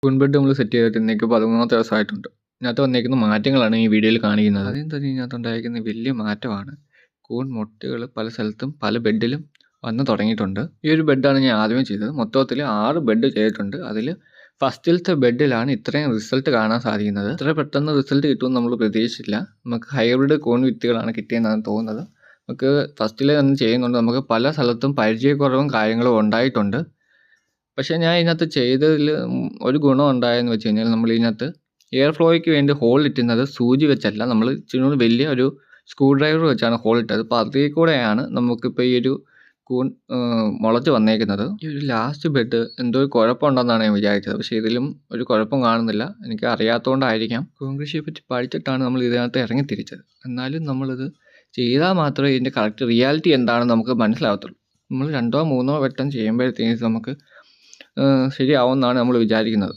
കൂൺ ബെഡ് നമ്മൾ സെറ്റ് ചെയ്തിട്ട് ഇന്നേക്ക് 13ാമത്തെ ദിവസമായിട്ടുണ്ട്. ഇതിനകത്ത് വന്നേക്കുന്ന മാറ്റങ്ങളാണ് ഈ വീഡിയോയിൽ കാണിക്കുന്നത്. ആദ്യം തന്നെ ഇതിനകത്ത് ഉണ്ടായിരിക്കുന്ന വലിയ മാറ്റമാണ് കൂൺ മുട്ടകൾ പല സ്ഥലത്തും പല ബെഡിലും വന്ന് തുടങ്ങിയിട്ടുണ്ട്. ഈ ഒരു ബെഡാണ് ഞാൻ ആദ്യമേ ചെയ്തത്. മൊത്തത്തിൽ 6 ബെഡ് ചെയ്തിട്ടുണ്ട്. അതിൽ ഫസ്റ്റിലത്തെ ബെഡിലാണ് ഇത്രയും റിസൾട്ട് കാണാൻ സാധിക്കുന്നത്. ഇത്ര പെട്ടെന്ന് റിസൾട്ട് കിട്ടുമെന്ന് നമ്മൾ പ്രതീക്ഷിച്ചില്ല. നമുക്ക് ഹൈബ്രിഡ് കൂൺ വിത്തുകളാണ് കിട്ടിയെന്നാണ് തോന്നുന്നത്. നമുക്ക് ഫസ്റ്റിൽ തന്നെ ചെയ്യുന്നുണ്ട്. നമുക്ക് പല സ്ഥലത്തും പരിചയക്കുറവും കാര്യങ്ങളും ഉണ്ടായിട്ടുണ്ട്. പക്ഷേ ഞാൻ ഇതിനകത്ത് ചെയ്തതിൽ ഒരു ഗുണം ഉണ്ടായെന്ന് വെച്ച് കഴിഞ്ഞാൽ, നമ്മൾ ഇതിനകത്ത് എയർ ഫ്ലോയ്ക്ക് വേണ്ടി ഹോൾ ഇട്ടുന്നത് സൂചി വെച്ചല്ല, നമ്മൾ ഇച്ചിരി വലിയ ഒരു സ്ക്രൂ ഡ്രൈവർ വെച്ചാണ് ഹോൾ ഇട്ടത്. അപ്പോൾ അതിൽ കൂടെയാണ് നമുക്കിപ്പോൾ ഈ ഒരു കൂൺ മുളച്ച് വന്നേക്കുന്നത്. ഈ ഒരു ലാസ്റ്റ് ബെഡ് എന്തോ ഒരു കുഴപ്പമുണ്ടെന്നാണ് ഞാൻ വിചാരിച്ചത്. പക്ഷേ ഇതിലും ഒരു കുഴപ്പം കാണുന്നില്ല. എനിക്ക് അറിയാത്തതുകൊണ്ടായിരിക്കാം. കൂൺ കൃഷിയെ പറ്റി പഠിച്ചിട്ടാണ് നമ്മൾ ഇതിനകത്ത് ഇറങ്ങിത്തിരിച്ചത്. എന്നാലും നമ്മളിത് ചെയ്താൽ മാത്രമേ ഇതിൻ്റെ കറക്റ്റ് റിയാലിറ്റി എന്താണെന്ന് നമുക്ക് മനസ്സിലാകത്തുള്ളൂ. നമ്മൾ 2-3 വട്ടം ചെയ്യുമ്പോഴത്തേക്കും നമുക്ക് ശരിയാവുമെന്നാണ് നമ്മൾ വിചാരിക്കുന്നത്.